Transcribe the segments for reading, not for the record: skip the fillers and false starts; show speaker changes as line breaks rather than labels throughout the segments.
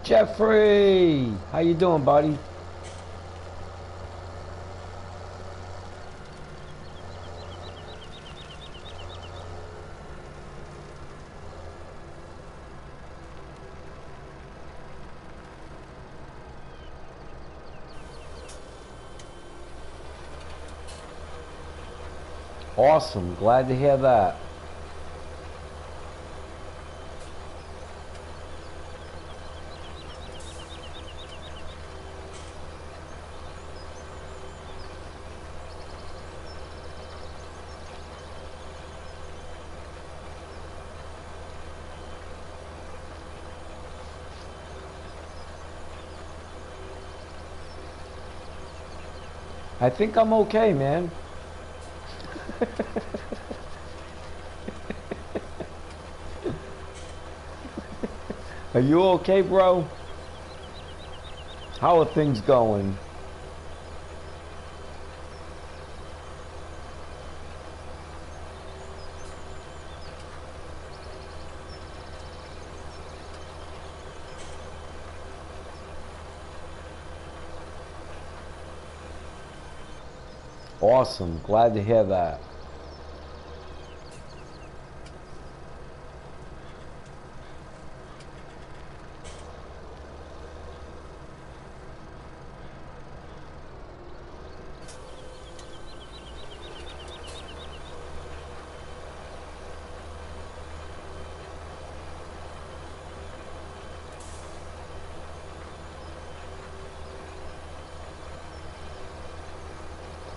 Jeffrey, how you doing, buddy? Awesome, glad to hear that. I think I'm okay, man. Are you okay, bro? How are things going? Awesome, glad to hear that.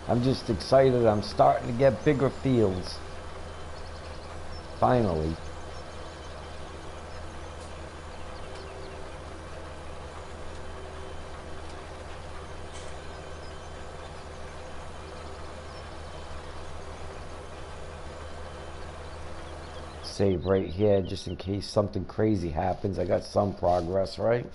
I'm just excited. I'm starting to get bigger fields. Finally. Save right here just in case something crazy happens. I got some progress, right?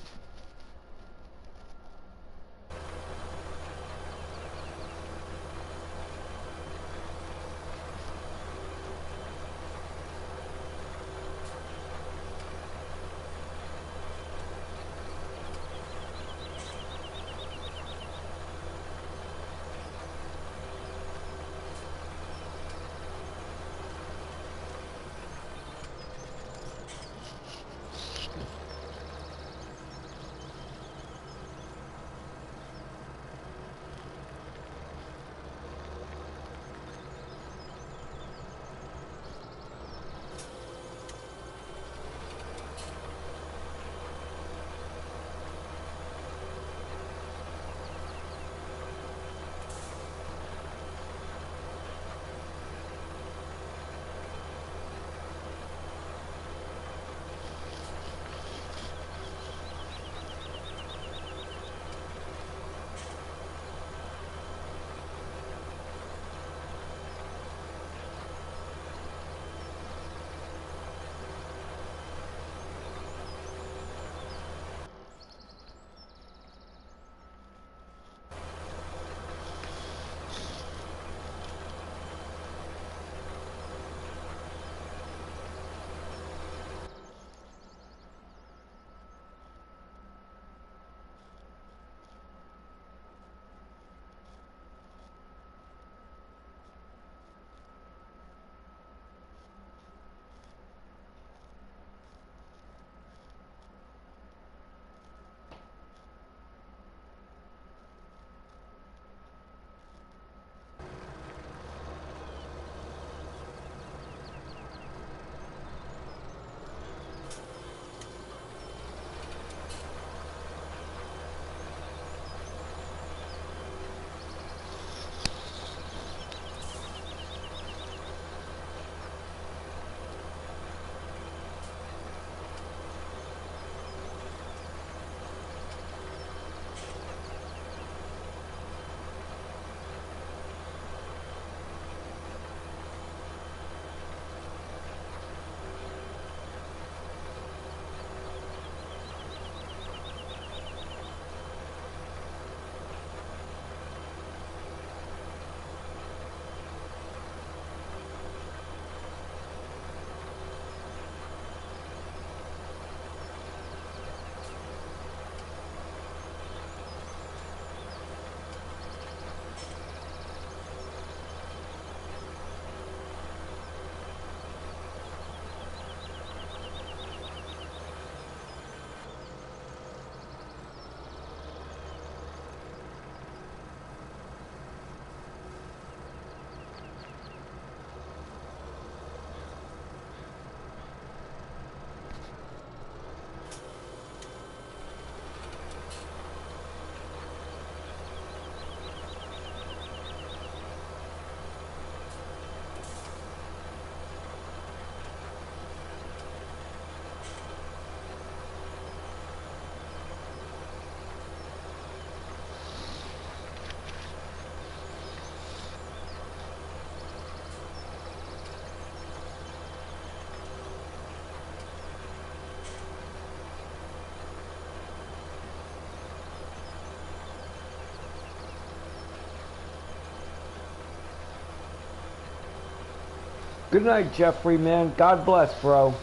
Good night, Jeffrey, man. God bless, bro.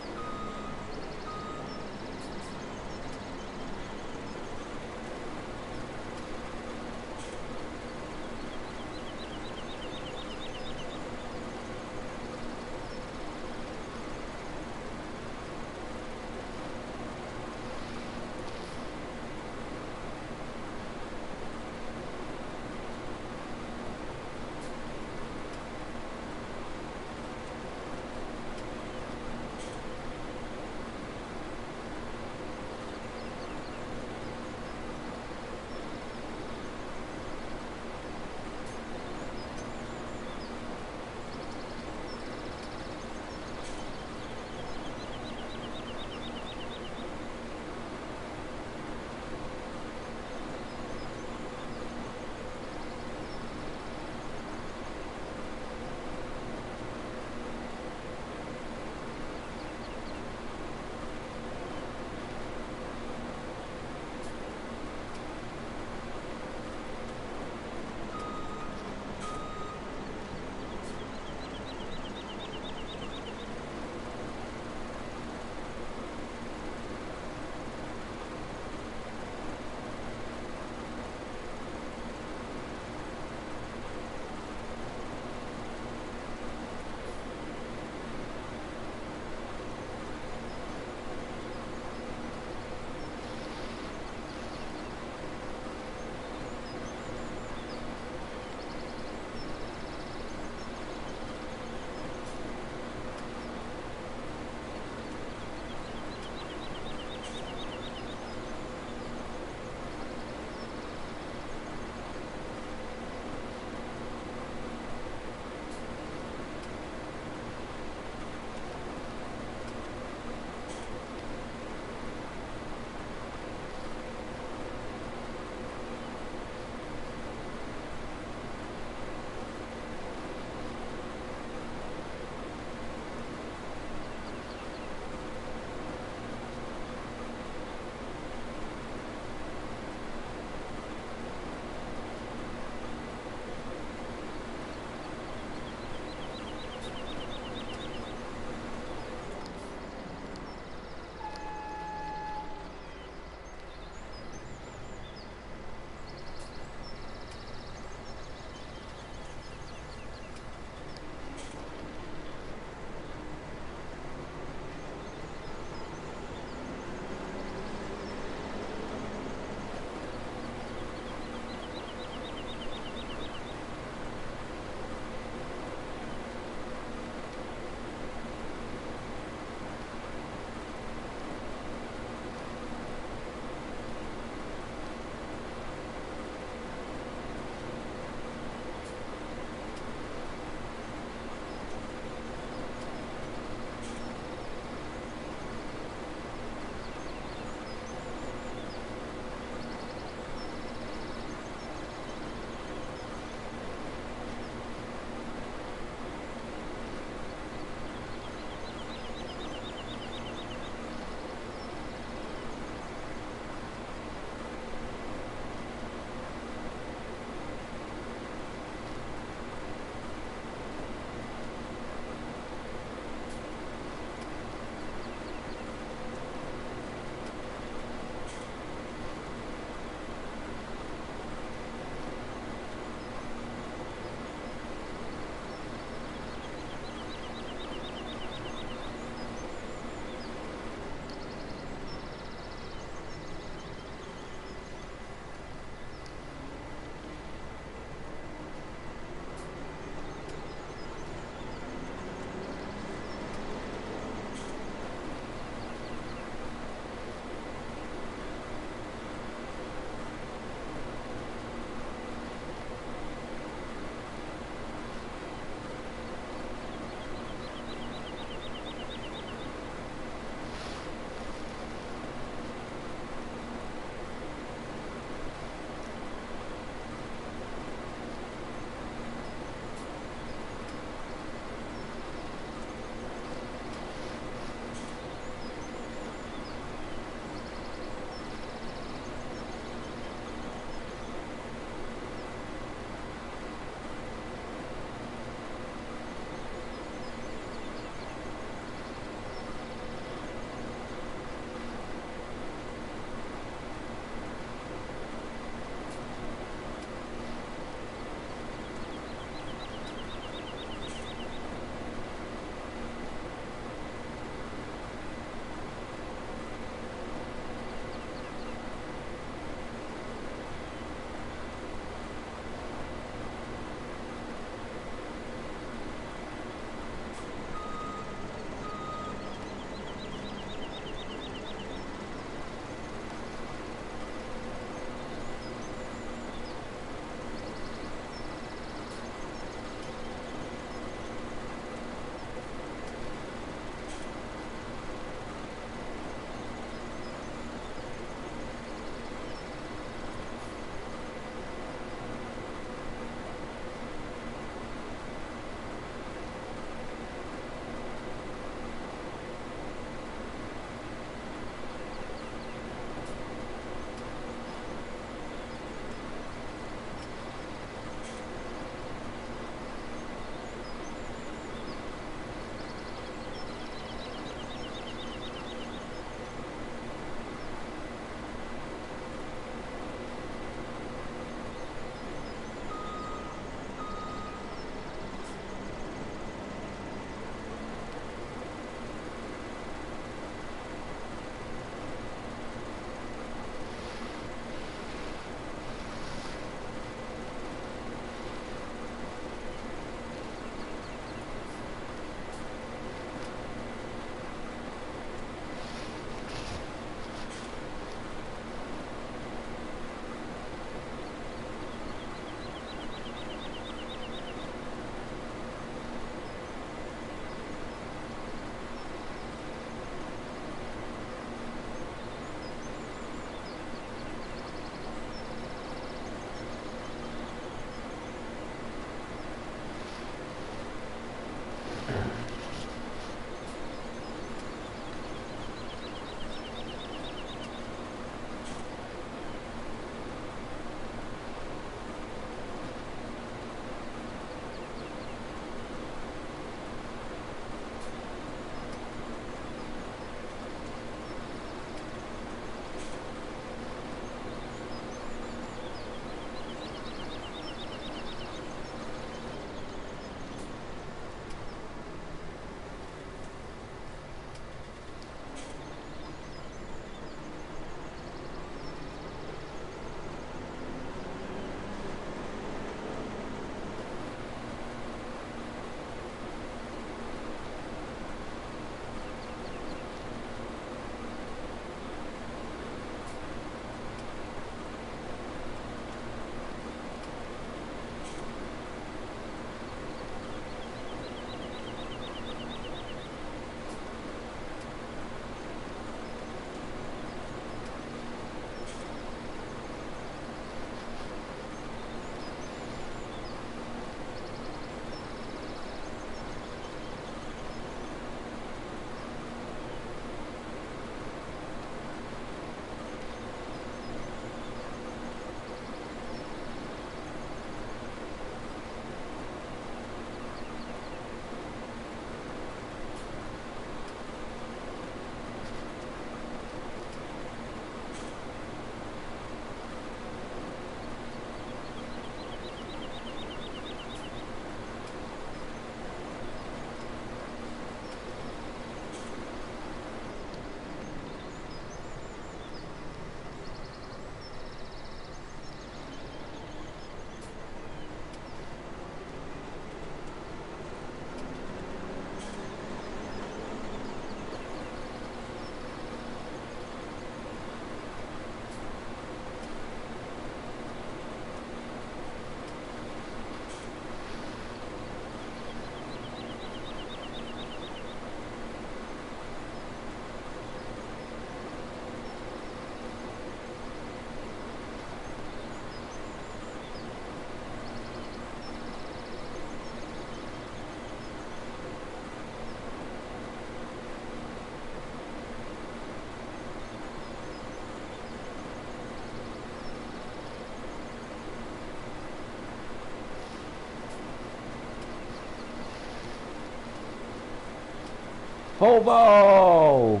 Hobo!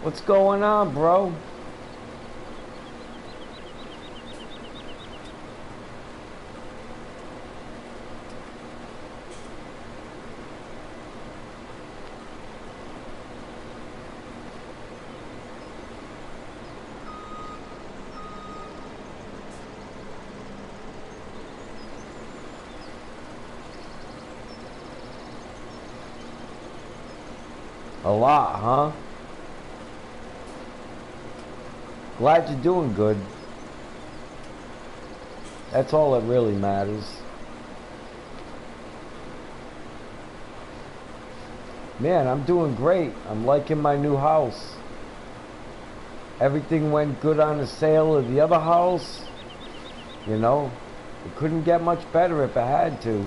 What's going on, bro? A lot, huh? Glad you're doing good. That's all that really matters. Man, I'm doing great. I'm liking my new house. Everything went good on the sale of the other house. You know, it couldn't get much better if it had to.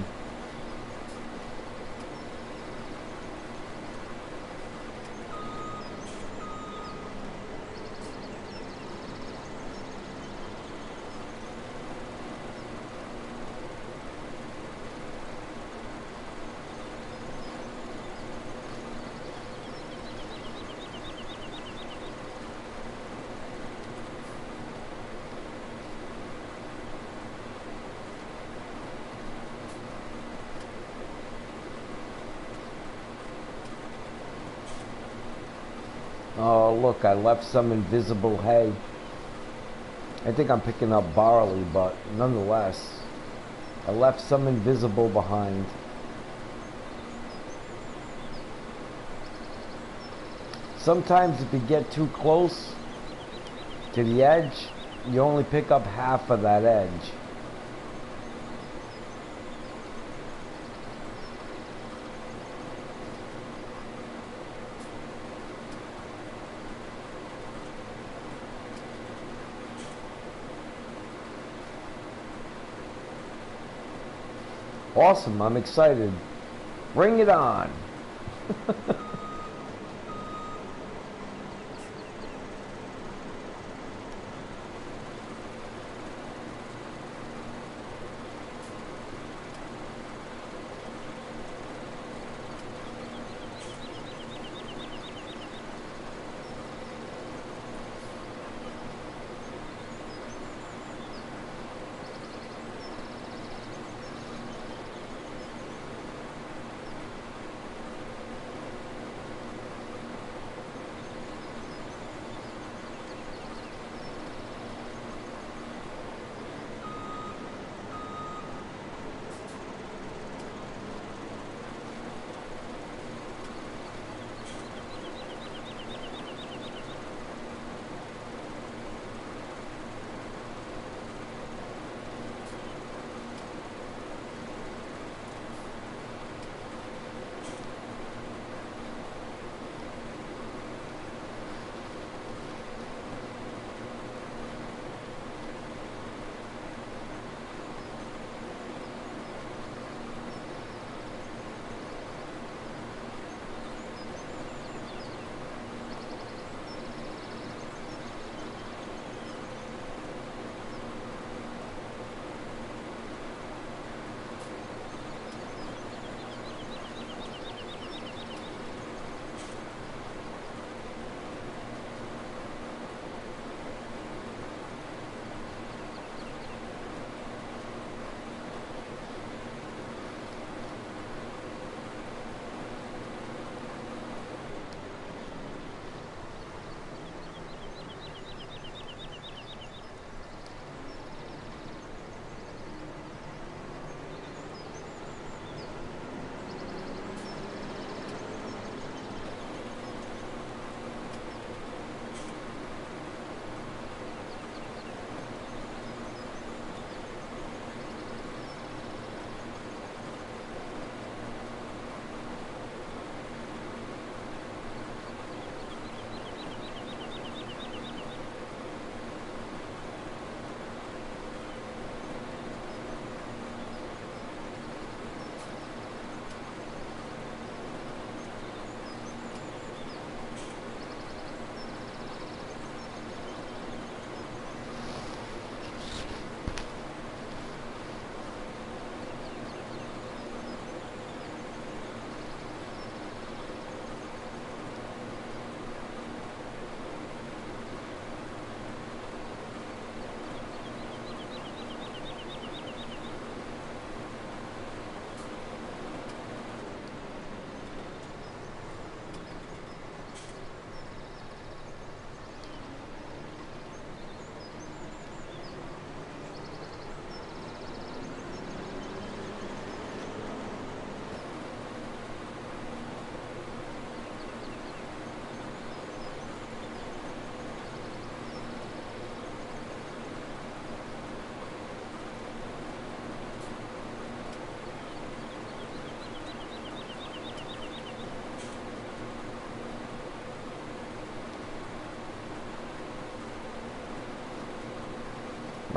Oh, look, I left some invisible hay. I think I'm picking up barley, but nonetheless, I left some invisible behind. Sometimes if you get too close to the edge, you only pick up half of that edge. Awesome, I'm excited. Bring it on.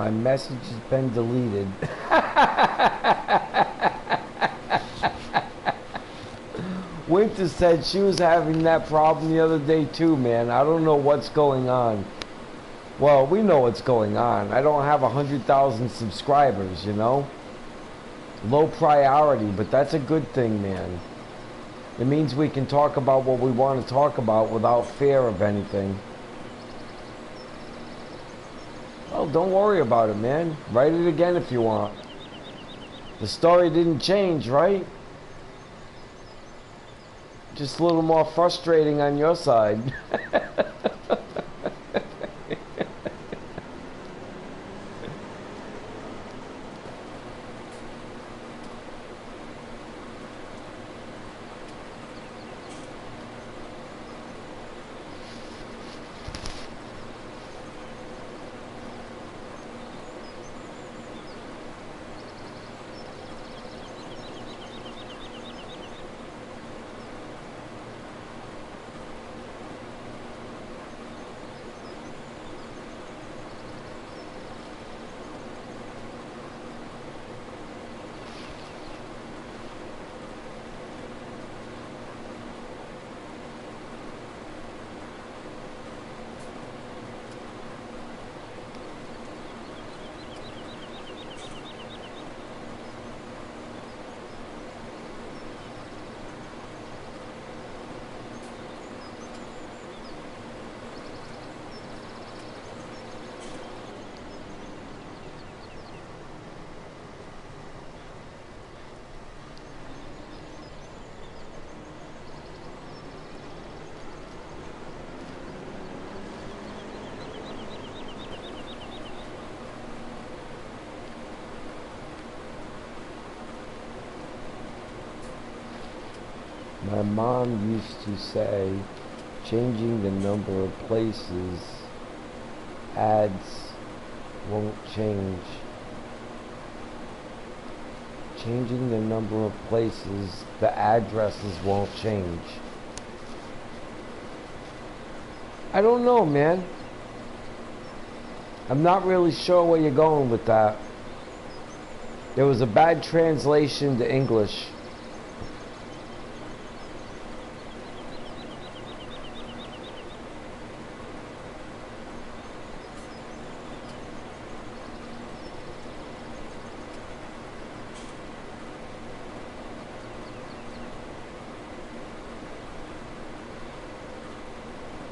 My message has been deleted. Winter said she was having that problem the other day too, man. I don't know what's going on. Well, we know what's going on. I don't have 100,000 subscribers, you know? Low priority, but that's a good thing, man. It means we can talk about what we want to talk about without fear of anything. Well, don't worry about it, man. Write it again if you want. The story didn't change, right? Just a little more frustrating on your side. My mom used to say, changing the number of places, ads won't change. Changing the number of places, the addresses won't change. I don't know, man. I'm not really sure where you're going with that. There was a bad translation to English.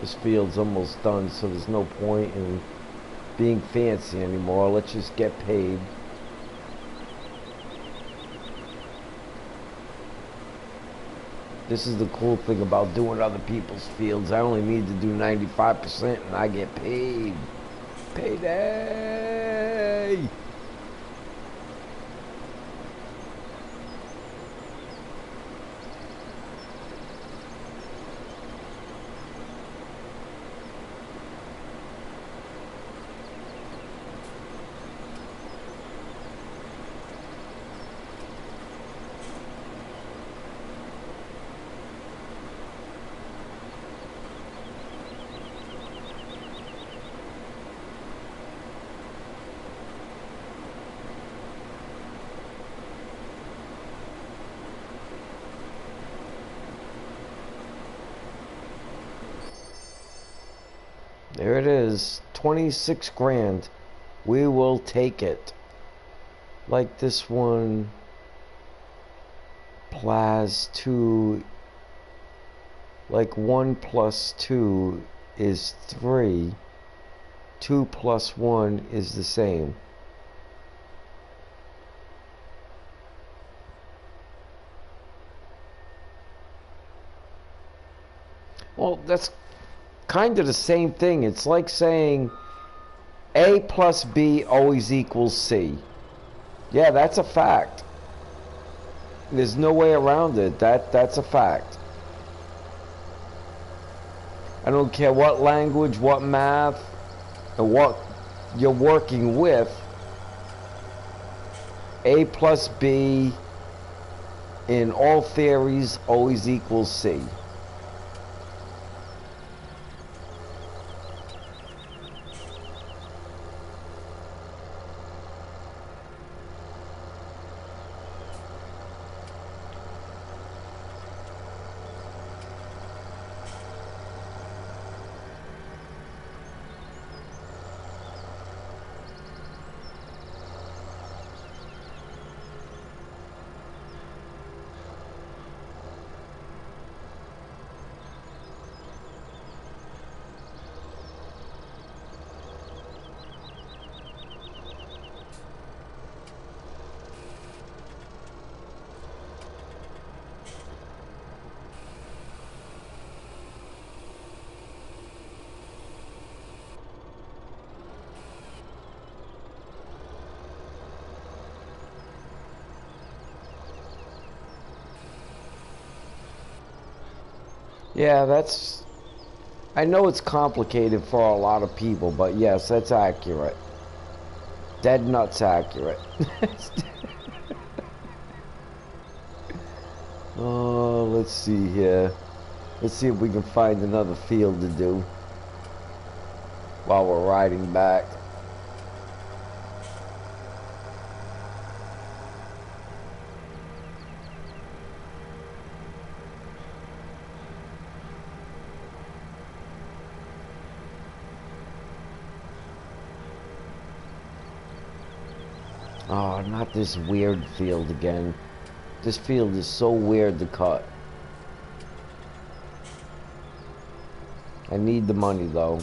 This field's almost done, so there's no point in being fancy anymore. Let's just get paid. This is the cool thing about doing other people's fields. I only need to do 95% and I get paid. Payday! There it is, 26 grand. We will take it. Like this one, plus 2, like 1 plus 2 is 3. 2 plus 1 is the same. Well, that's kind of the same thing. It's like saying A plus B always equals C. Yeah, that's a fact. There's no way around it. That's a fact. I don't care what language, what math, or what you're working with. A plus B in all theories always equals C. Yeah, that's... I know it's complicated for a lot of people, but yes, that's accurate. Dead nuts accurate. Oh, let's see here. Let's see if we can find another field to do while we're riding back. Oh, not this weird field again. This field is so weird to cut. I need the money though.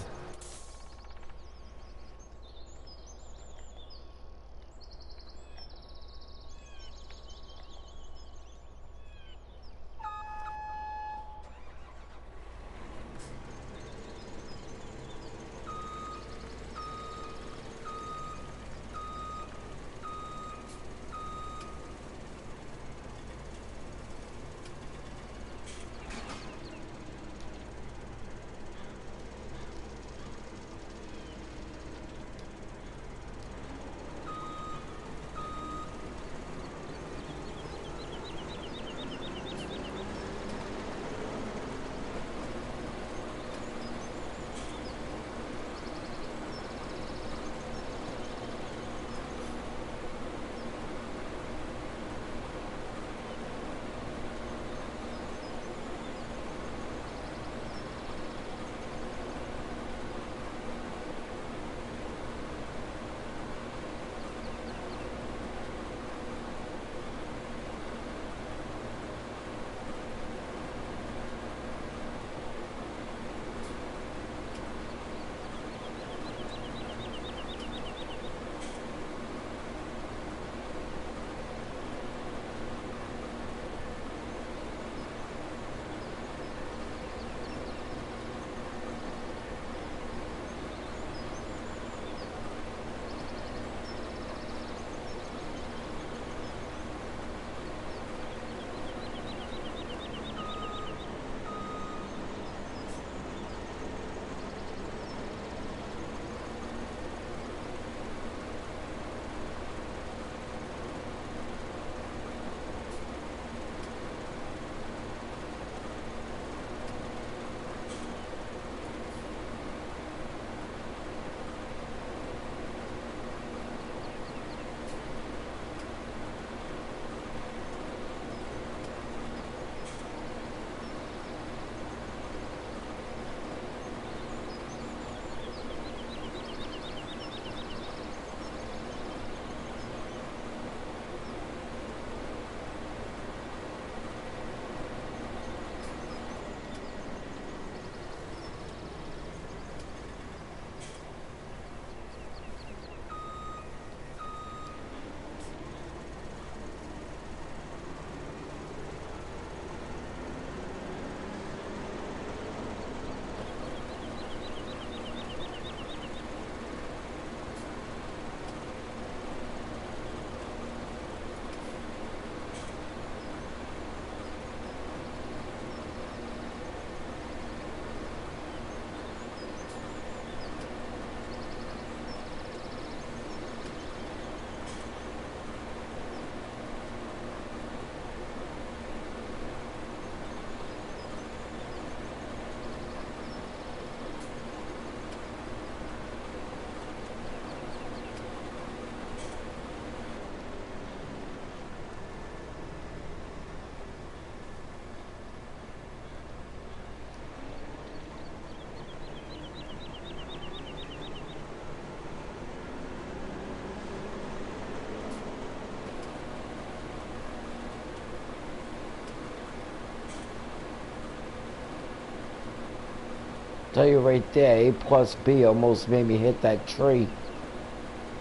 Tell you right there, A plus B almost made me hit that tree.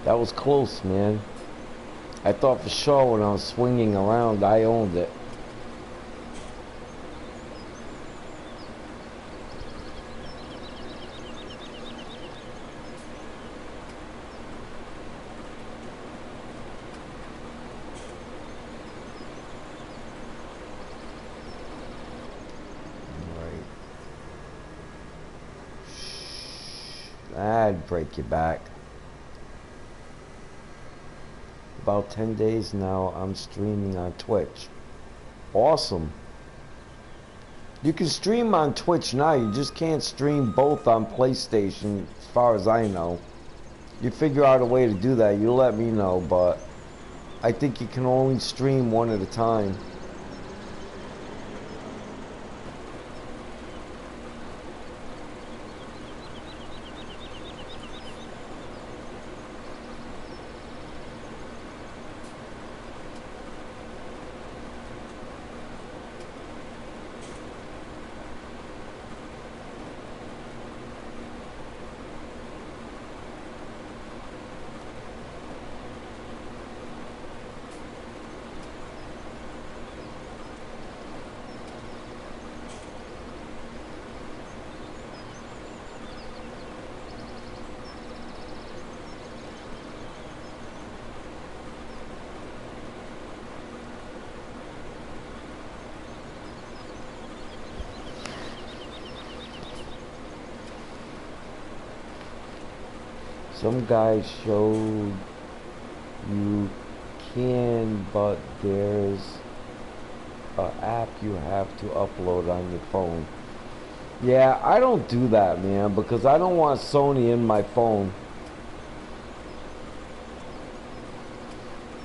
That was close, man. I thought for sure when I was swinging around, I owned it. Right. bad break your back. About 10 days now, I'm streaming on Twitch. Awesome. You can stream on Twitch now, you just can't stream both on PlayStation, as far as I know. You figure out a way to do that, you let me know, but I think you can only stream one at a time. Some guy showed you can, but there's an app you have to upload on your phone. Yeah, I don't do that, man, because I don't want Sony in my phone.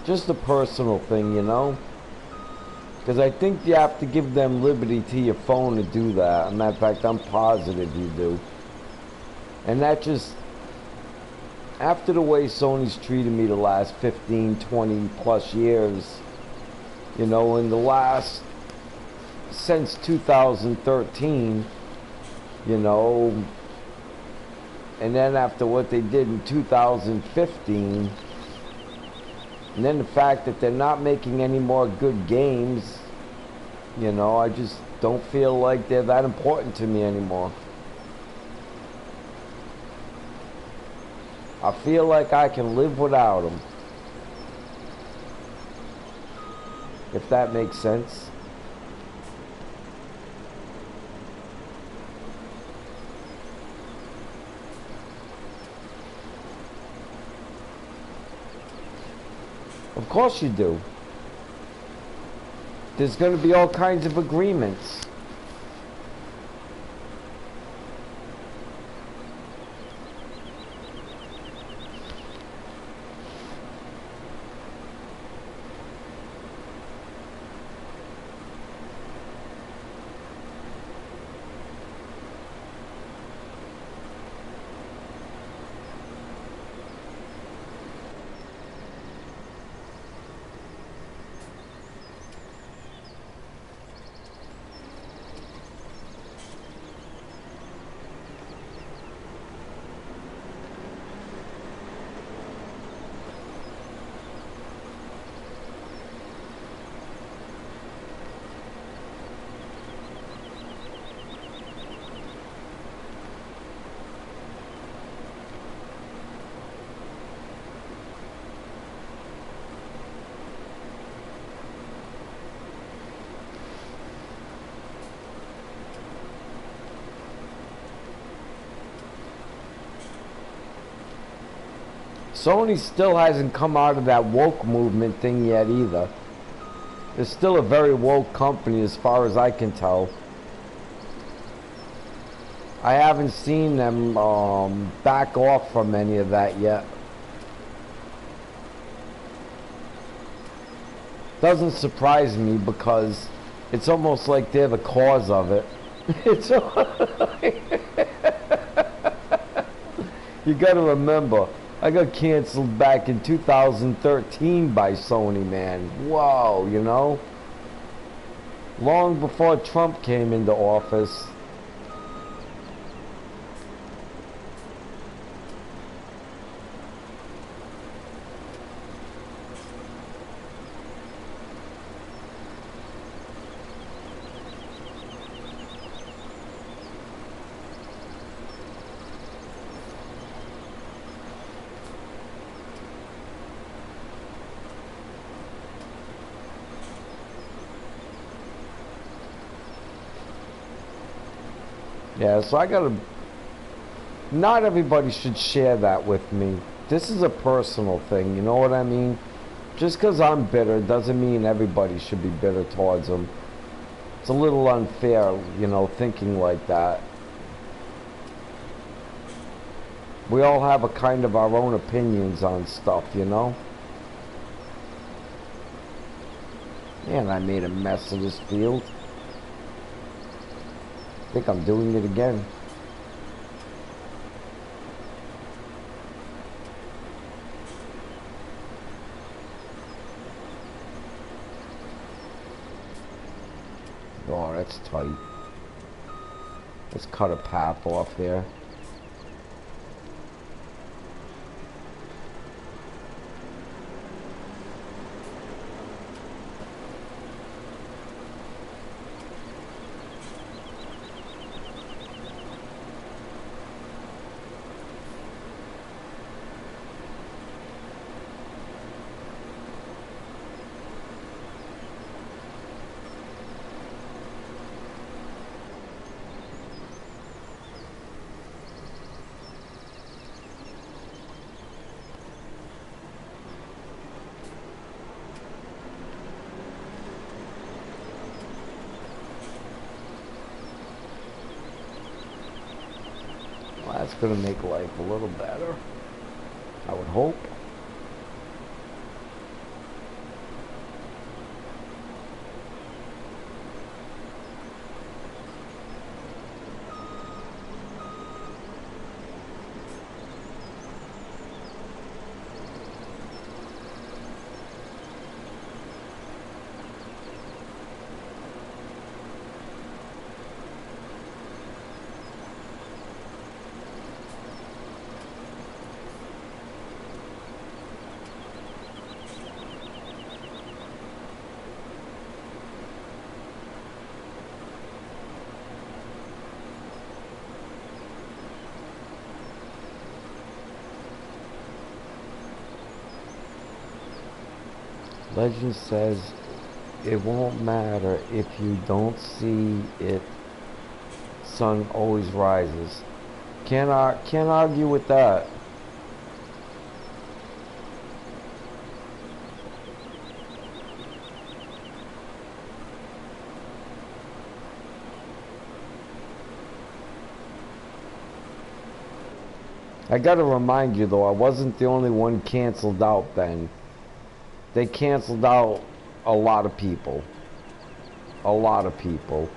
Just a personal thing, you know? Because I think you have to give them liberty to your phone to do that. As a matter of fact, I'm positive you do. And that just... After the way Sony's treated me the last 15, 20 plus years, you know, in the last, since 2013, you know, and then after what they did in 2015, and then the fact that they're not making any more good games, you know, I just don't feel like they're that important to me anymore. I feel like I can live without them. If that makes sense. Of course you do. There's going to be all kinds of agreements. Sony still hasn't come out of that woke movement thing yet either. They're still a very woke company as far as I can tell. I haven't seen them back off from any of that yet. Doesn't surprise me because it's almost like they're the cause of it. It's you gotta remember, I got canceled back in 2013 by Sony, man. Whoa, you know? Long before Trump came into office. Yeah, so I gotta not everybody should share that with me. This is a personal thing, you know what I mean? Just because I'm bitter doesn't mean everybody should be bitter towards them. It's a little unfair, you know, thinking like that. We all have a kind of our own opinions on stuff, you know? Man, I made a mess of this field. I think I'm doing it again. Oh, that's tight. Let's cut a path off there. That's gonna make life a little better, I would hope. Legend says it won't matter if you don't see it. Sun always rises. Can't argue with that. I gotta remind you though, I wasn't the only one canceled out then. They canceled out a lot of people. A lot of people.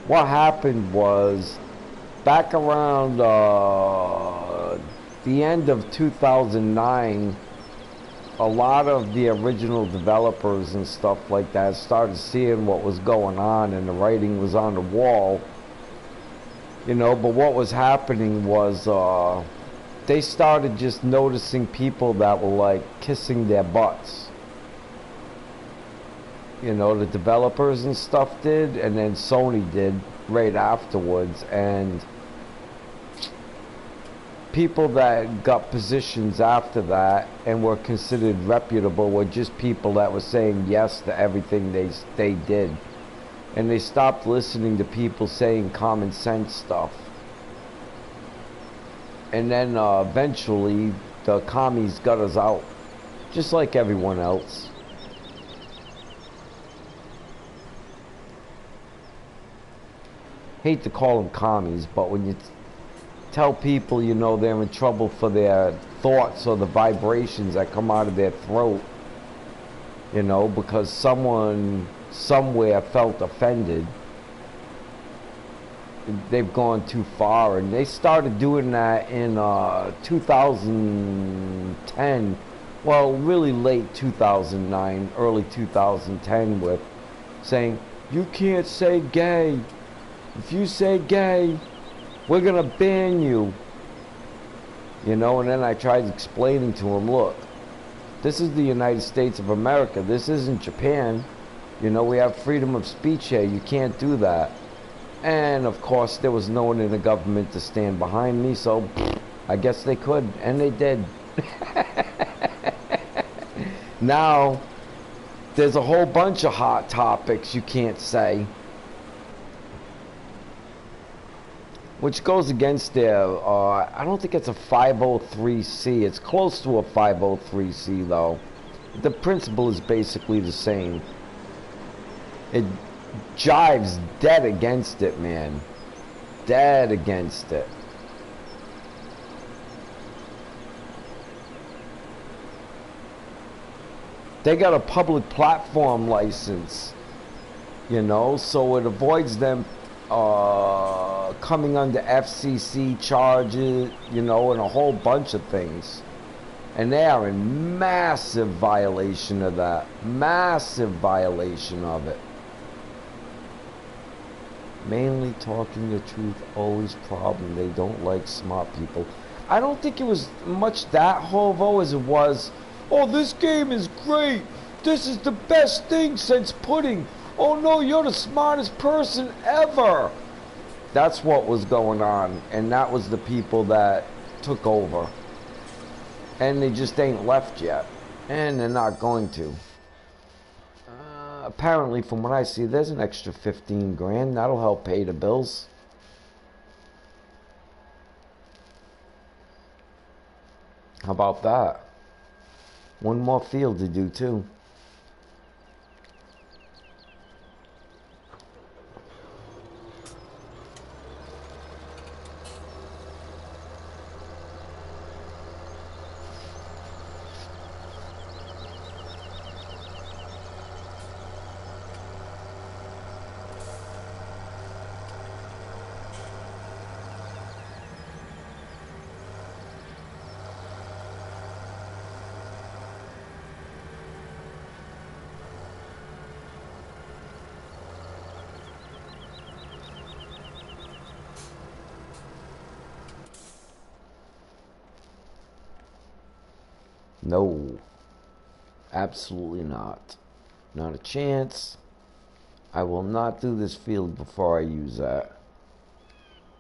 What happened was, back around the end of 2009, a lot of the original developers and stuff like that started seeing what was going on, and the writing was on the wall. You know, but what was happening was, they started just noticing people that were like kissing their butts. You know, the developers and stuff did, and then Sony did right afterwards. And people that got positions after that and were considered reputable were just people that were saying yes to everything they did. And they stopped listening to people saying common sense stuff. And then eventually the commies got us out, just like everyone else. Hate to call them commies, but when you tell people, you know, they're in trouble for their thoughts or the vibrations that come out of their throat, you know, because someone somewhere felt offended, they've gone too far. And they started doing that in 2010, well, really late 2009, early 2010, with saying, you can't say gay. If you say gay, we're gonna ban you. You know, and then I tried explaining to them, look, this is the United States of America. This isn't Japan. You know, we have freedom of speech here. You can't do that. And of course there was no one in the government to stand behind me, so I guess they could, and they did. Now there's a whole bunch of hot topics you can't say. which goes against their, I don't think it's a 503c. It's close to a 503c, though. The principle is basically the same. It jives dead against it, man. Dead against it. They got a public platform license, you know, so it avoids them coming under FCC charges, you know, and a whole bunch of things. And they are in massive violation of that. Massive violation of it. Mainly talking the truth, always problem. They don't like smart people. I don't think it was much that hovo as it was, oh, this game is great. This is the best thing since pudding. Oh no, you're the smartest person ever. That's what was going on. And that was the people that took over. And they just ain't left yet. And they're not going to. Apparently, from what I see, there's an extra 15 grand. That'll help pay the bills. How about that? One more field to do, too. No, absolutely not. Not a chance. I will not do this field before I use that.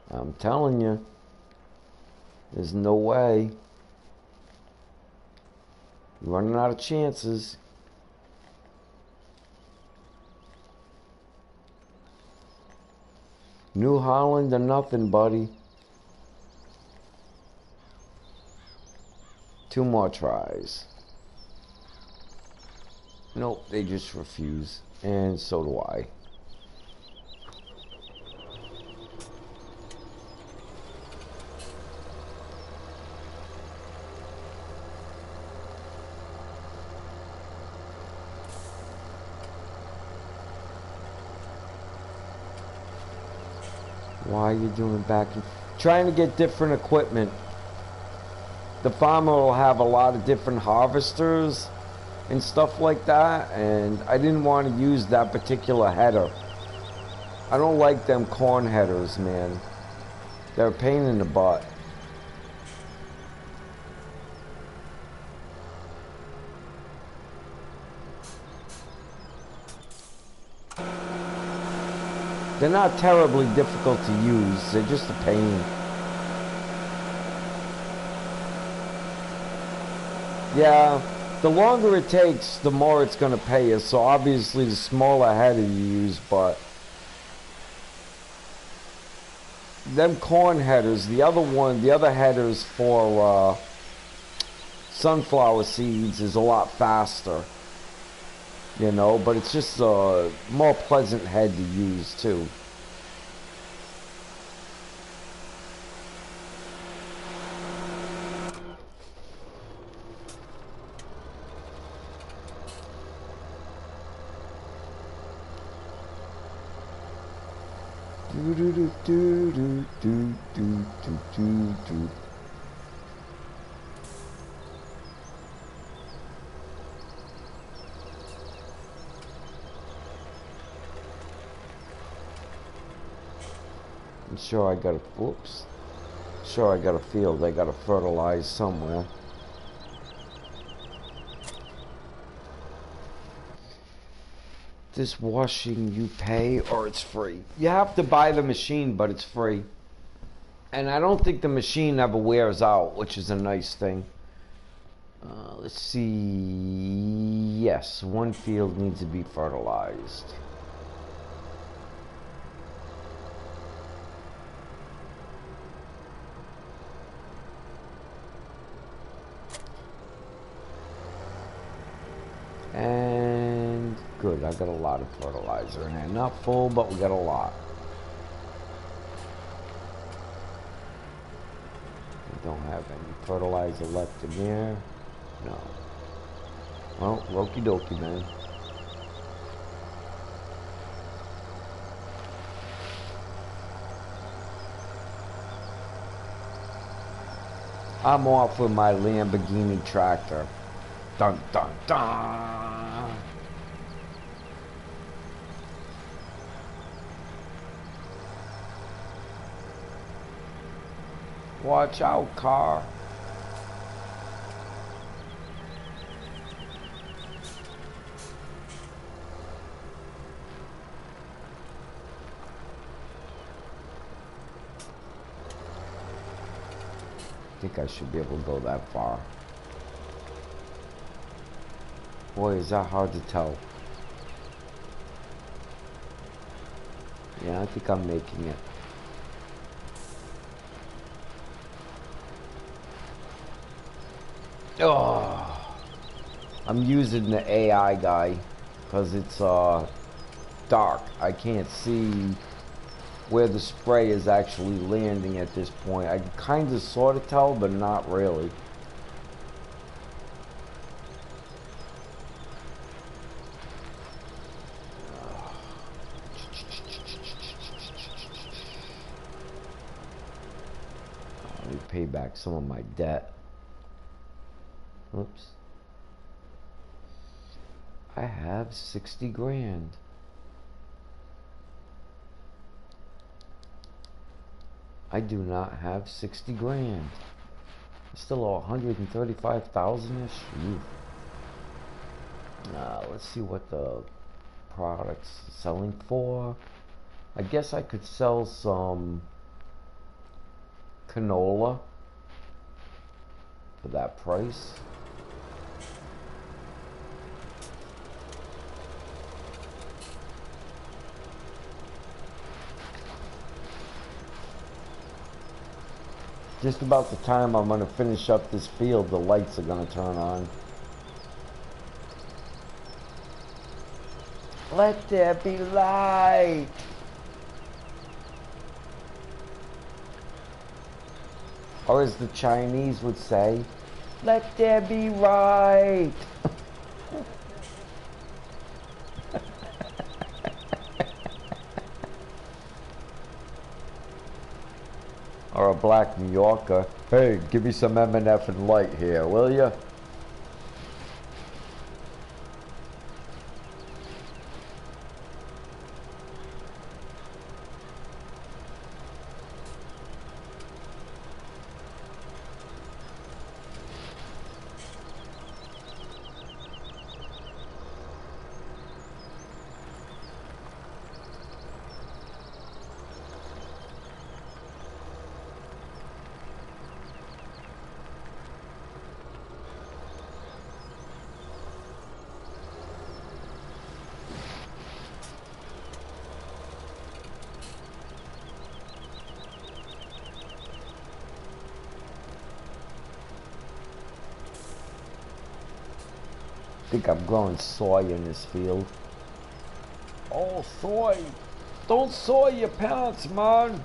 I'm telling you, there's no way. You're running out of chances. New Holland or nothing, buddy. 2 more tries. Nope, they just refuse. And so do I. Why are you doing back and trying to get different equipment? The farmer will have a lot of different harvesters and stuff like that, and I didn't want to use that particular header. I don't like them corn headers, man. They're a pain in the butt. They're not terribly difficult to use, they're just a pain. Yeah, the longer it takes, the more it's going to pay you. So obviously the smaller header you use, but them corn headers, the other headers for sunflower seeds is a lot faster. You know, but it's just a more pleasant head to use too. Do do do do do do do do do. I'm sure I got a, whoops. Sure I got a field I gotta fertilize somewhere. This washing you pay or it's free. You have to buy the machine, but it's free. And I don't think the machine ever wears out, which is a nice thing. Let's see. Yes, 1 field needs to be fertilized. And good, I got a lot of fertilizer in here. Not full, but we got a lot. We don't have any fertilizer left in here. No. Well, okie dokie, man. I'm off with my Lamborghini tractor. Dun dun dun! Watch out, car. I think I should be able to go that far. Boy, is that hard to tell. Yeah, I think I'm making it. Oh, I'm using the AI guy because it's dark. I can't see where the spray is actually landing at this point. I can kind of sort of tell, but not really. Let me pay back some of my debt. Oops. I have 60 grand. I do not have 60 grand. I still owe 135,000-ish. Let's see what the product's selling for. I guess I could sell some canola for that price. Just about the time I'm gonna finish up this field, the lights are gonna turn on. Let there be light. Or as the Chinese would say, let there be right. Or a black New Yorker, hey, give me some M&F and light here, will ya? I think I'm growing soy in this field. Oh, soy! Don't soy your pants, man!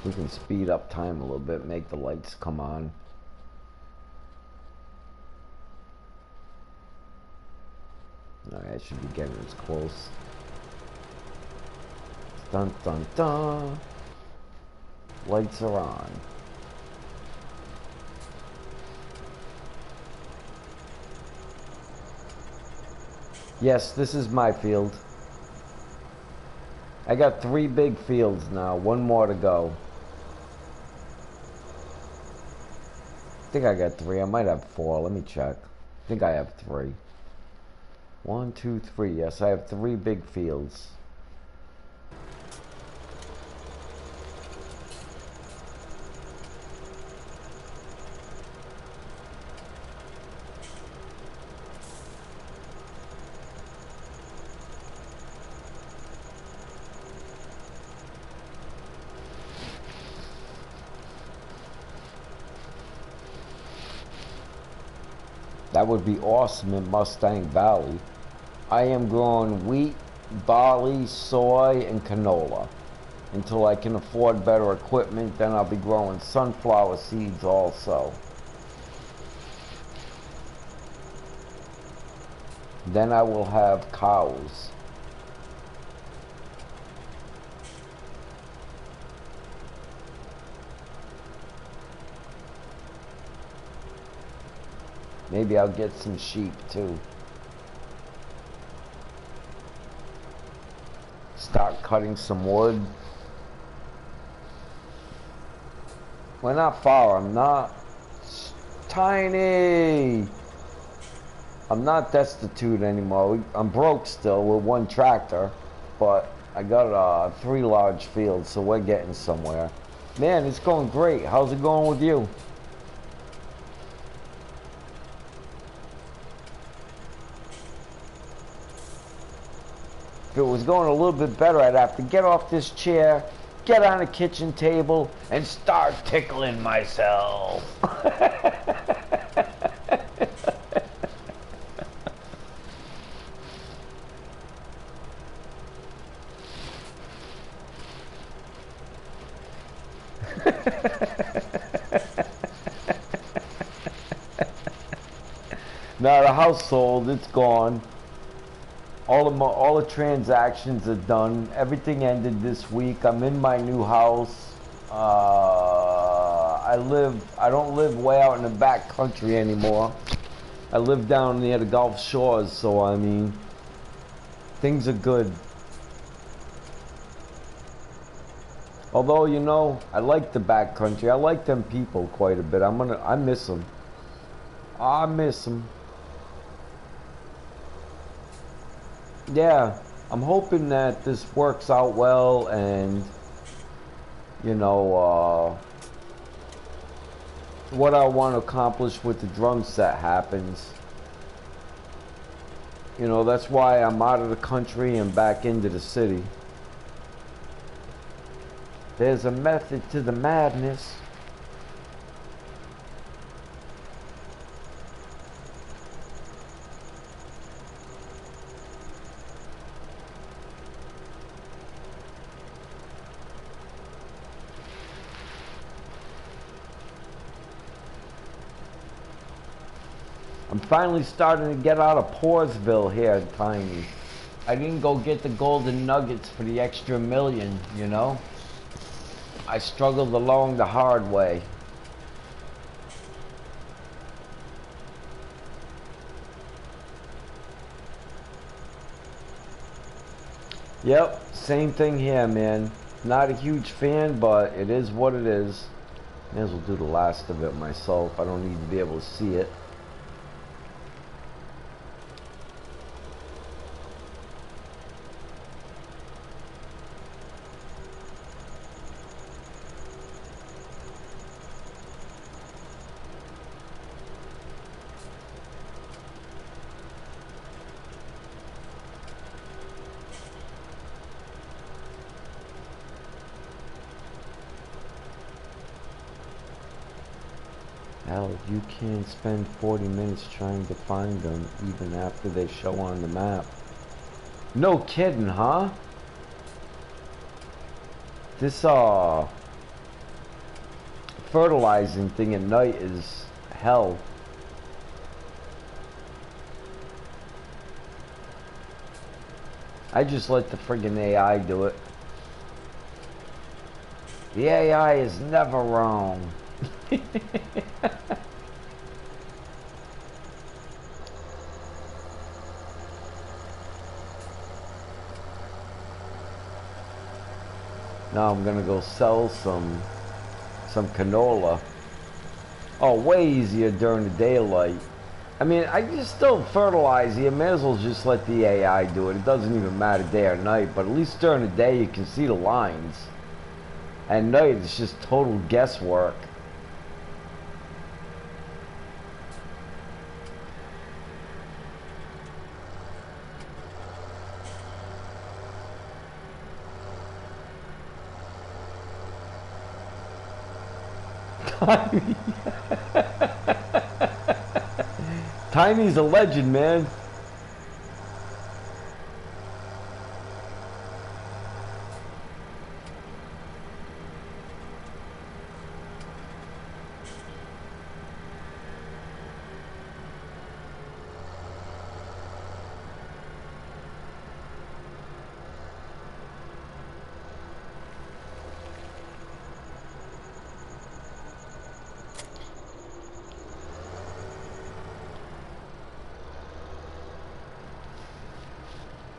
We can speed up time a little bit, make the lights come on. Alright, I should be getting as close. Dun dun dun! Lights are on. Yes, this is my field. I got 3 big fields now, 1 more to go. I think I got 3, I might have 4, let me check. I think I have 3. 1, 2, 3, yes, I have 3 big fields. That would be awesome in Mustang Valley. I am growing wheat, barley, soy, and canola. Until I can afford better equipment, then I'll be growing sunflower seeds also. Then I will have cows. Maybe I'll get some sheep too. Start cutting some wood. We're not far. I'm not tiny. I'm not destitute anymore. I'm broke still with one tractor, but I got 3 large fields, so we're getting somewhere. Man, it's going great. How's it going with you? If it was going a little bit better, I'd have to get off this chair, get on a kitchen table, and start tickling myself. Now the house sold, it's gone. All the transactions are done. Everything ended this week. I'm in my new house. I don't live way out in the back country anymore. I live down near the Gulf Shores, so I mean, things are good. Although, you know, I like the back country. I like them people quite a bit. I miss them. I miss them. Yeah, I'm hoping that this works out well, and you know, what I want to accomplish with the drum set happens. You know, that's why I'm out of the country and back into the city. There's a method to the madness. I'm finally starting to get out of Poorsville here, Tiny. I didn't go get the golden nuggets for the extra million, you know? I struggled along the hard way. Yep, same thing here, man. Not a huge fan, but it is what it is. May as well do the last of it myself. I don't need to be able to see it. Hell, you can't spend 40 minutes trying to find them even after they show on the map. No kidding, huh? This fertilizing thing at night is hell. I just let the friggin' AI do it. The AI is never wrong. Now I'm gonna go sell some canola. Oh, way easier during the daylight. I mean, I can still fertilize. You may as well just let the AI do it. It doesn't even matter day or night, but at least during the day you can see the lines. At night it's just total guesswork. Tiny's a legend, man.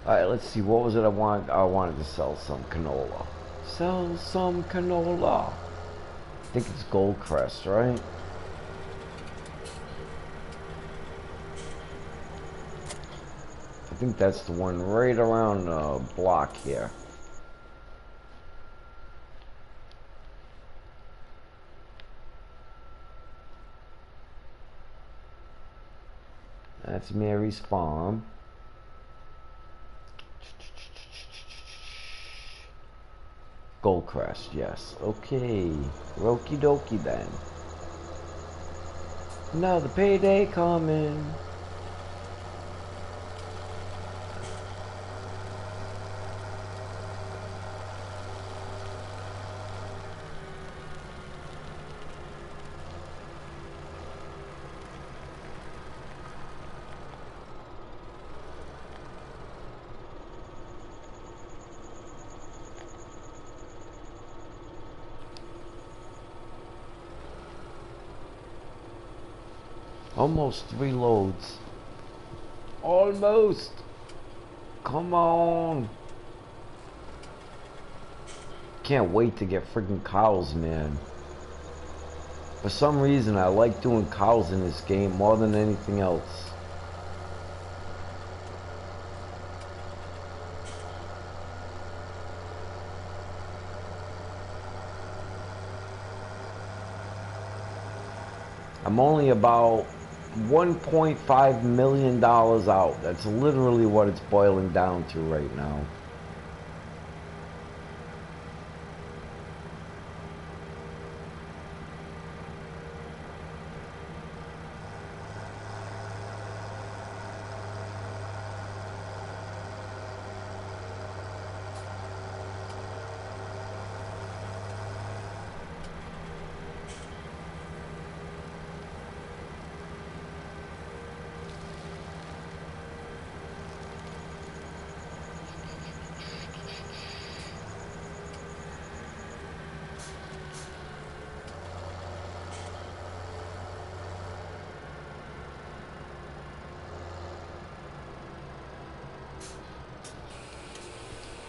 Alright, let's see, what was it I wanted? I wanted to sell some canola. Sell some canola. I think it's Goldcrest, right? I think that's the one right around the block here. That's Mary's farm. Goldcrest, yes. Okay. Okie dokie then. Another payday coming. Almost 3 loads. Almost. Come on. Can't wait to get freaking cows, man. For some reason, I like doing cows in this game more than anything else. I'm only about $1.5 million out. That's literally what it's boiling down to right now.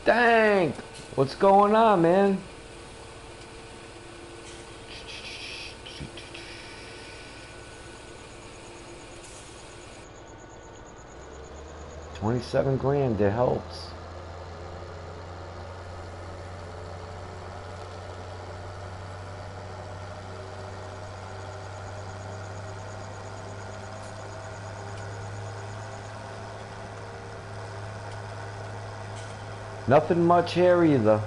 Dang! What's going on, man? $27 grand, it helps. Nothing much here either.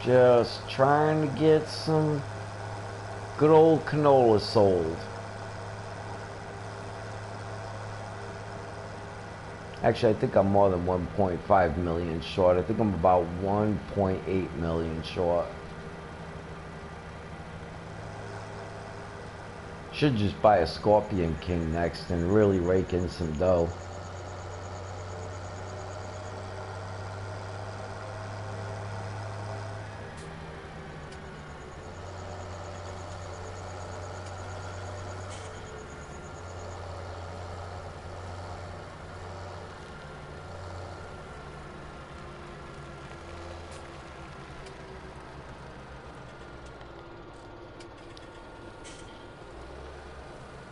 Just trying to get some good old canola sold. Actually, I think I'm more than 1.5 million short. I think I'm about 1.8 million short. Should just buy a Scorpion King next and really rake in some dough.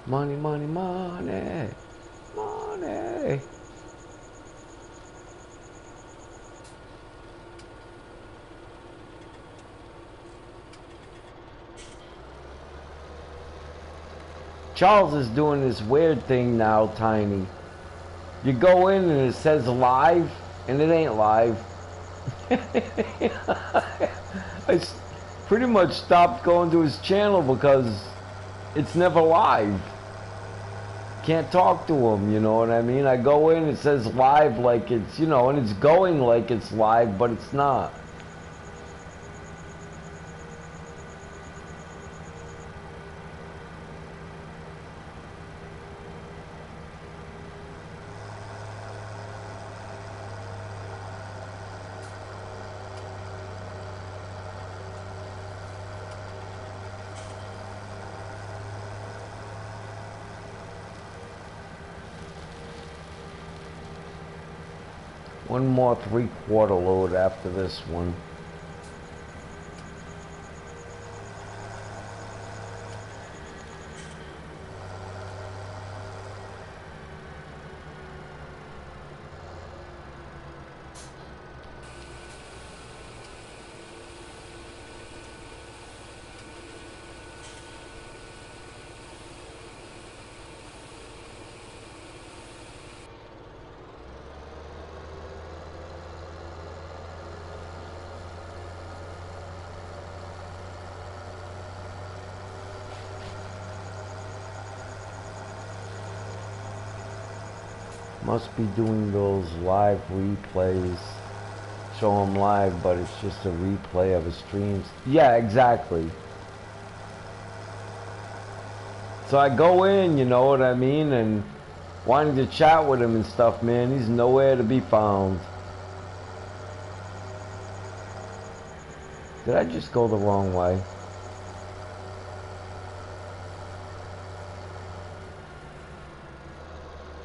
Money, money, money, money. Charles is doing this weird thing now, Tiny. You go in and it says live, and it ain't live. I pretty much stopped going to his channel because it's never live. Can't talk to them, you know what I mean? I go in, it says live like it's, you know, and it's going like it's live, but it's not. One more 3/4 load after this one. Must be doing those live replays. Show them live, but it's just a replay of a stream. Yeah, exactly. So I go in, you know what I mean, and wanting to chat with him and stuff, man. He's nowhere to be found. Did I just go the wrong way?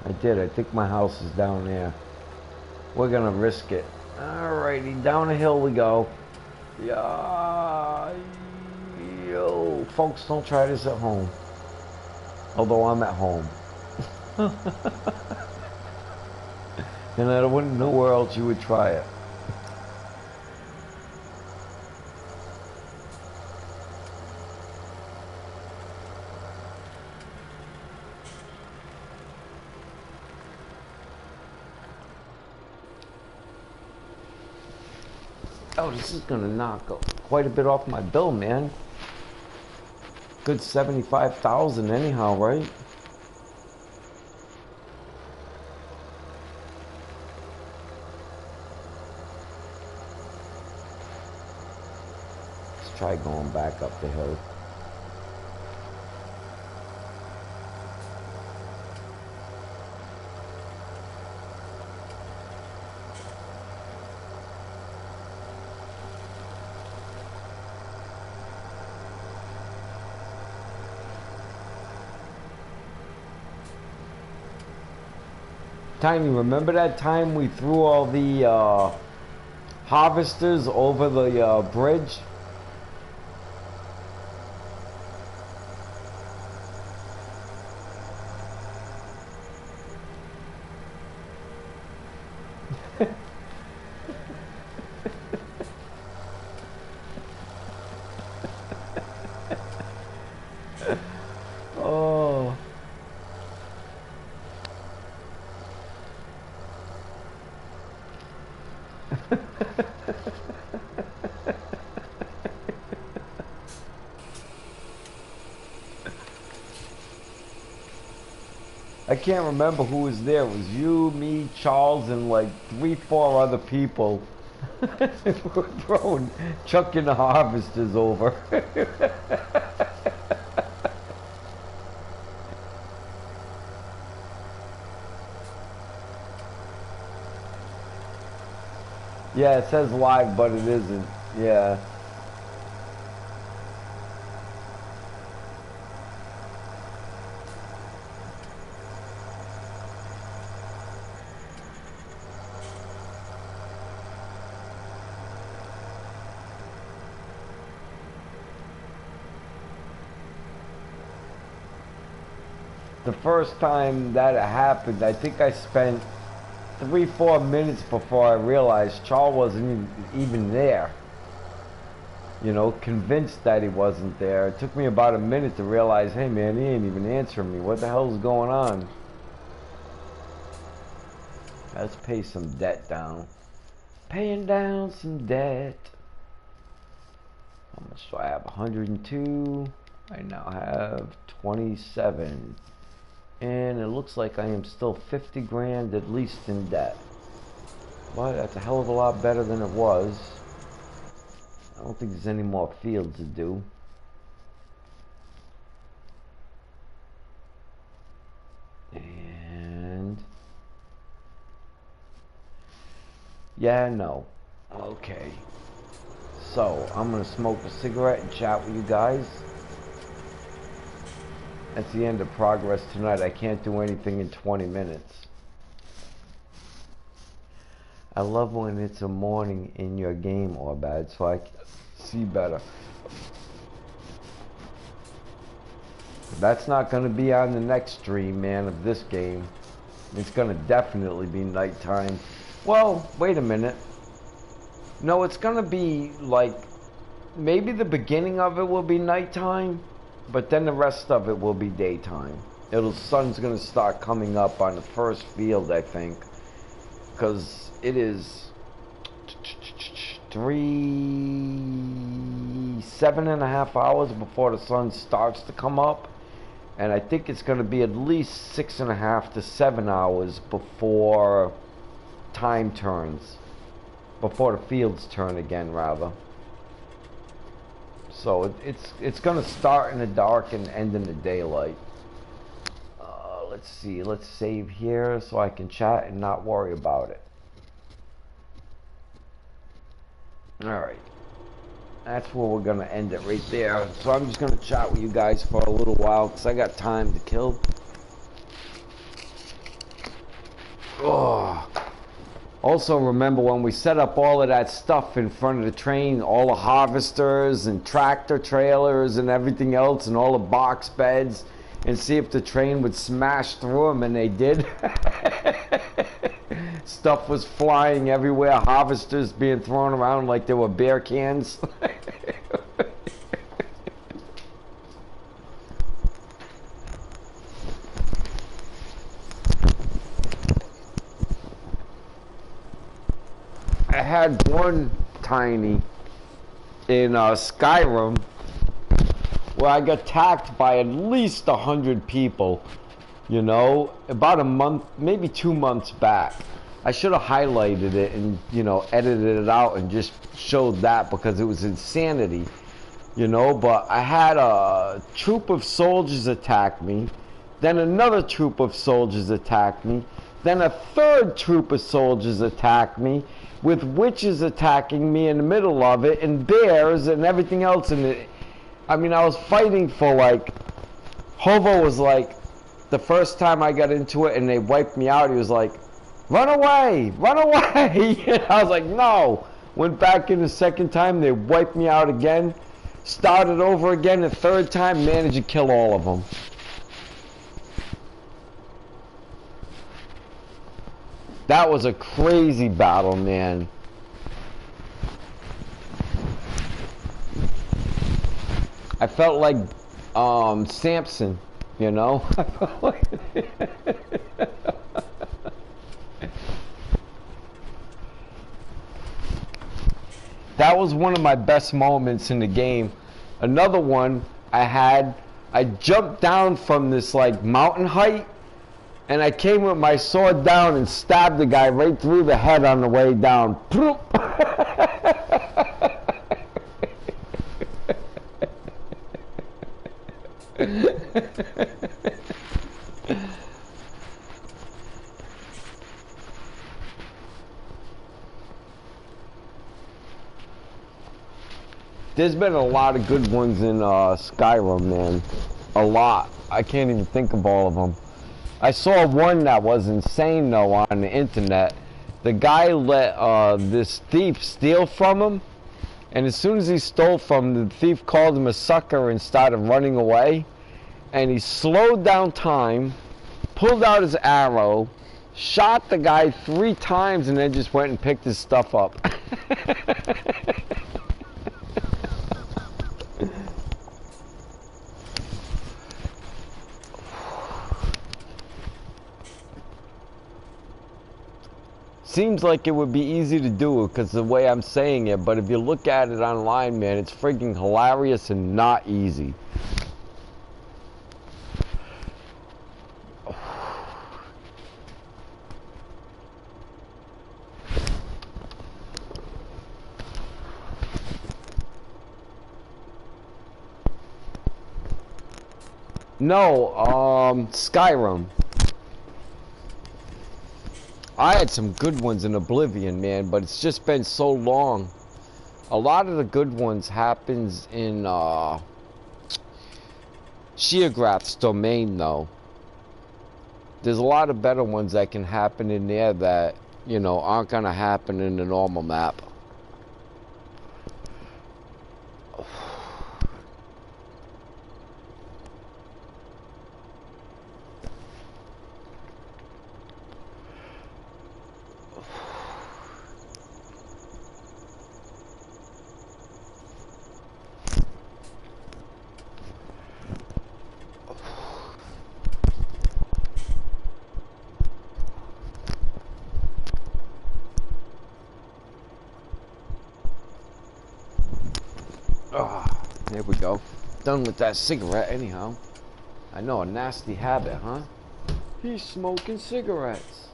I did. I think my house is down there. We're gonna risk it. Alrighty, down the hill we go. Yeah, yo, folks, don't try this at home. Although I'm at home. And I wouldn't know where else you would try it. Oh, this is gonna knock quite a bit off my bill, man. Good 75,000 anyhow, right? Let's try going back up the hill. Tiny, remember that time we threw all the harvesters over the bridge? Oh. I can't remember who was there. It was you, me, Charles, and like 3, 4 other people. We're throwing, chucking the harvesters over. Yeah, it says live, but it isn't. Yeah. The first time that it happened, I think I spent 3, 4 minutes before I realized Charles wasn't even there. You know, convinced that he wasn't there. It took me about a minute to realize, hey man, he ain't even answering me. What the hell's going on? Let's pay some debt down. Paying down some debt. How much do I have? 102. I now have 27. And it looks like I am still 50 grand at least in debt. But that's a hell of a lot better than it was. I don't think there's any more fields to do. And yeah, no. Okay. So I'm gonna smoke a cigarette and chat with you guys. That's the end of progress tonight. I can't do anything in 20 minutes. I love when it's a morning in your game, or bad, so I can see better. That's not going to be on the next stream, man, of this game. It's going to definitely be nighttime. Well, wait a minute. No, it's going to be like, maybe the beginning of it will be nighttime, but then the rest of it will be daytime. Sun's going to start coming up on the first field, I think. Because it is 7.5 hours before the sun starts to come up. And I think it's going to be at least 6.5 to 7 hours before time turns. Before the fields turn again, rather. So it's going to start in the dark and end in the daylight. Let's see. Let's save here so I can chat and not worry about it. Alright. That's where we're going to end it right there. So I'm just going to chat with you guys for a little while because I got time to kill. Oh. Also remember when we set up all of that stuff in front of the train, all the harvesters and tractor trailers and everything else and all the box beds, and see if the train would smash through them, and they did. Stuff was flying everywhere, harvesters being thrown around like they were beer cans. I had one tiny in Skyrim where I got attacked by at least 100 people, you know, about a month, maybe 2 months back. I should have highlighted it and, you know, edited it out and just showed that because it was insanity, you know. But I had a troop of soldiers attack me, then another troop of soldiers attacked me, then a third troop of soldiers attacked me, with witches attacking me in the middle of it, and bears and everything else in it. I mean, I was fighting for like, Hovo was like, the first time I got into it and they wiped me out, he was like, run away, run away. And I was like, no. Went back in the second time, they wiped me out again. Started over again the third time, managed to kill all of them. That was a crazy battle, man. I felt like Samson, you know? That was one of my best moments in the game. Another one I jumped down from this like mountain height, and I came with my sword down and stabbed the guy right through the head on the way down. There's been a lot of good ones in Skyrim, man. A lot. I can't even think of all of them. I saw one that was insane, though, on the internet. The guy let this thief steal from him, and as soon as he stole from him, the thief called him a sucker and started running away. And he slowed down time, pulled out his arrow, shot the guy 3 times, and then just went and picked his stuff up. Seems like it would be easy to do it because the way I'm saying it, but if you look at it online, man, it's freaking hilarious and not easy. No, Skyrim. I had some good ones in Oblivion, man, but it's just been so long. A lot of the good ones happens in, Sheograph's domain, though. There's a lot of better ones that can happen in there that, you know, aren't gonna happen in the normal map. There we go. Done with that cigarette anyhow. I know, a nasty habit, huh? He's smoking cigarettes.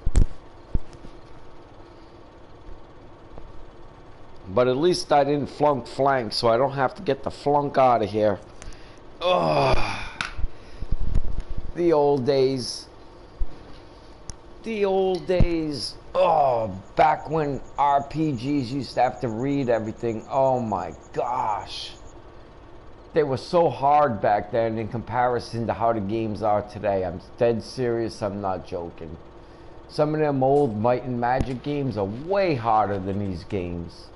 But at least I didn't flunk flank, so I don't have to get the flunk out of here. Ugh. The old days. The old days. Oh, back when RPGs used to have to read everything. Oh my gosh. They were so hard back then in comparison to how the games are today. I'm dead serious, I'm not joking. Some of them old Might and Magic games are way harder than these games.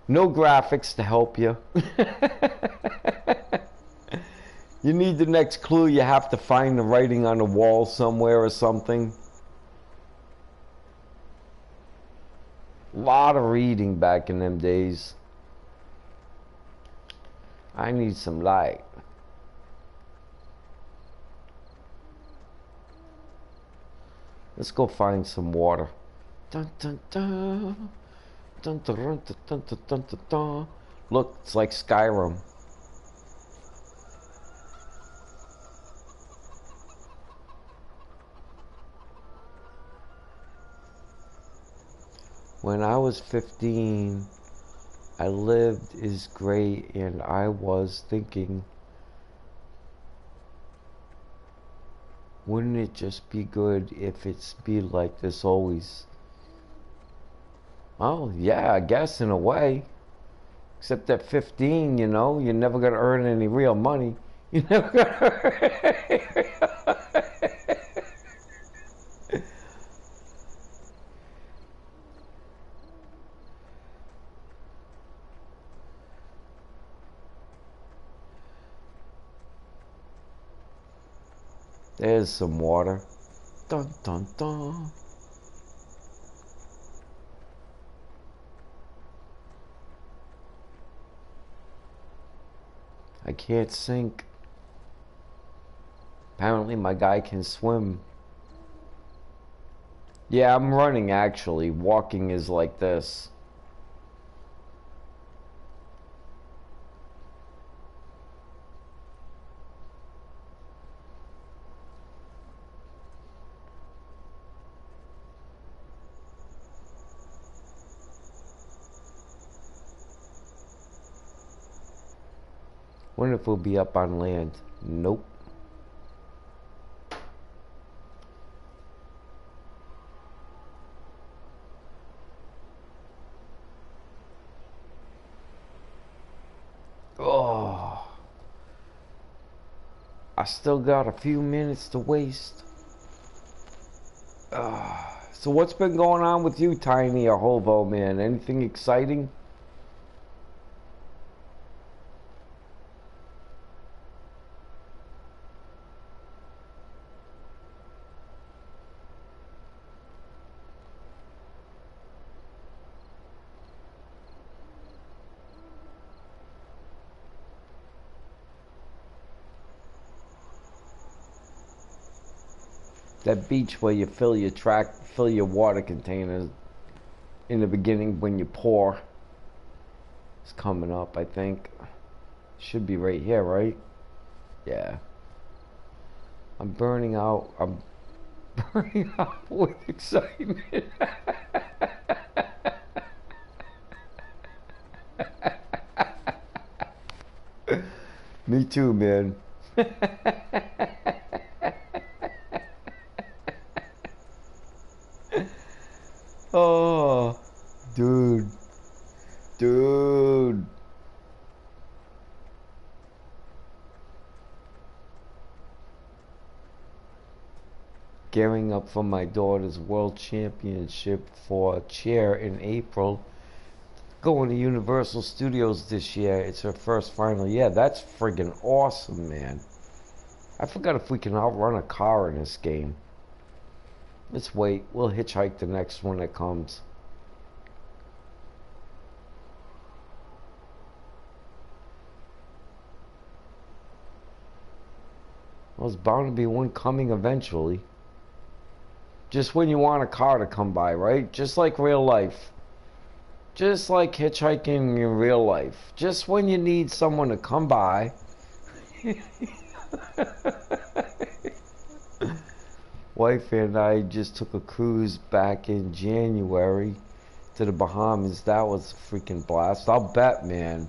No graphics to help you. You need the next clue, you have to find the writing on the wall somewhere or something. A lot of reading back in them days. I need some light. Let's go find some water. Dun, dun, dun. Dun, dun, dun, dun, dun, dun, dun, dun. Look, it's like Skyrim. When I was 15, I lived is great, and I was thinking, wouldn't it just be good if it's be like this always? Oh, yeah, I guess in a way. Except at 15, you know, you're never going to earn any real money. You're never going to earn any real money. There's some water. Dun, dun, dun. I can't sink. Apparently my guy can swim. Yeah, I'm running actually. Walking is like this. Wonder if we'll be up on land. Nope. Oh. I still got a few minutes to waste. So what's been going on with you, Tiny or Hovo, man? Anything exciting? That beach where you fill your water containers in the beginning when you pour is coming up, I think. Should be right here, right? Yeah. I'm burning out. I'm burning out with excitement. Me too, man. Oh, dude. Dude. Gearing up for my daughter's world championship for chair in April. Going to Universal Studios this year. It's her first final. Yeah, that's friggin' awesome, man. I forgot if we can outrun a car in this game. Let's wait. We'll hitchhike the next one that comes. Well, there's bound to be one coming eventually. Just when you want a car to come by, right? Just like real life. Just like hitchhiking in real life. Just when you need someone to come by. Wife and I just took a cruise back in January to the Bahamas. That was a freaking blast. I'll bet, man.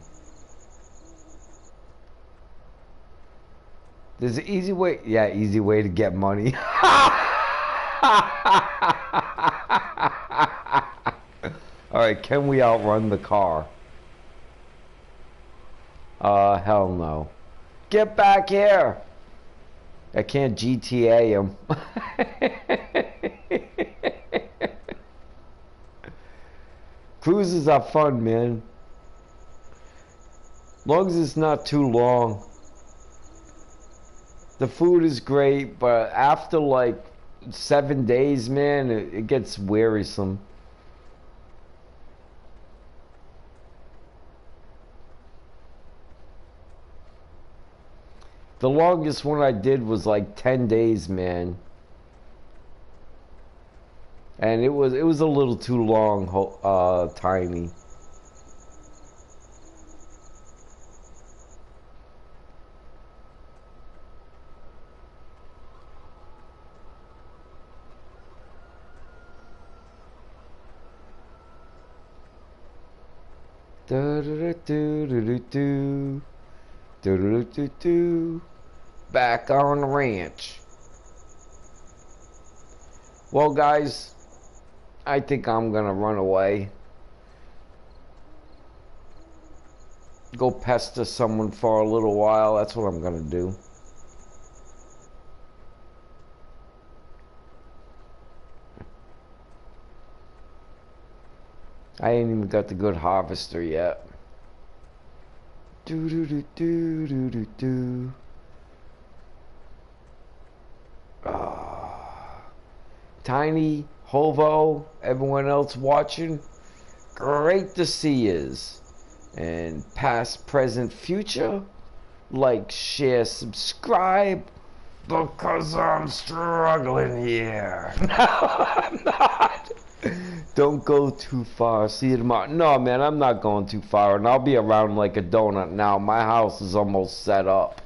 There's an easy way. Yeah, easy way to get money. Alright, can we outrun the car? Hell no. Get back here! I can't GTA him. Cruises are fun, man. Long as it's not too long. The food is great, but after like 7 days, man, it gets wearisome. The longest one I did was like 10 days, man. And it was a little too long, Tiny. Back on the ranch. Well, guys, I think I'm gonna run away. Go pester someone for a little while. That's what I'm gonna do. I ain't even got the good harvester yet. Do do do do do do do. Tiny, Hovo, everyone else watching, great to see yous. And past, present, future, like, share, subscribe, because I'm struggling here. No, I'm not. Don't go too far. See you tomorrow. No, man, I'm not going too far, and I'll be around like a donut now. My house is almost set up,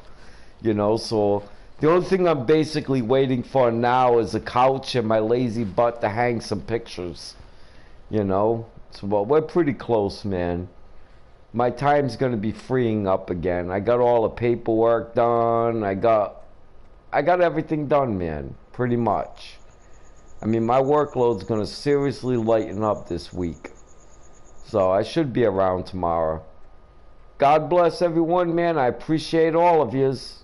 you know, so the only thing I'm basically waiting for now is a couch and my lazy butt to hang some pictures, you know. So, well, we're pretty close, man. My time's going to be freeing up again. I got all the paperwork done. I got everything done, man, pretty much. I mean, my workload's going to seriously lighten up this week. So I should be around tomorrow. God bless everyone, man. I appreciate all of yous.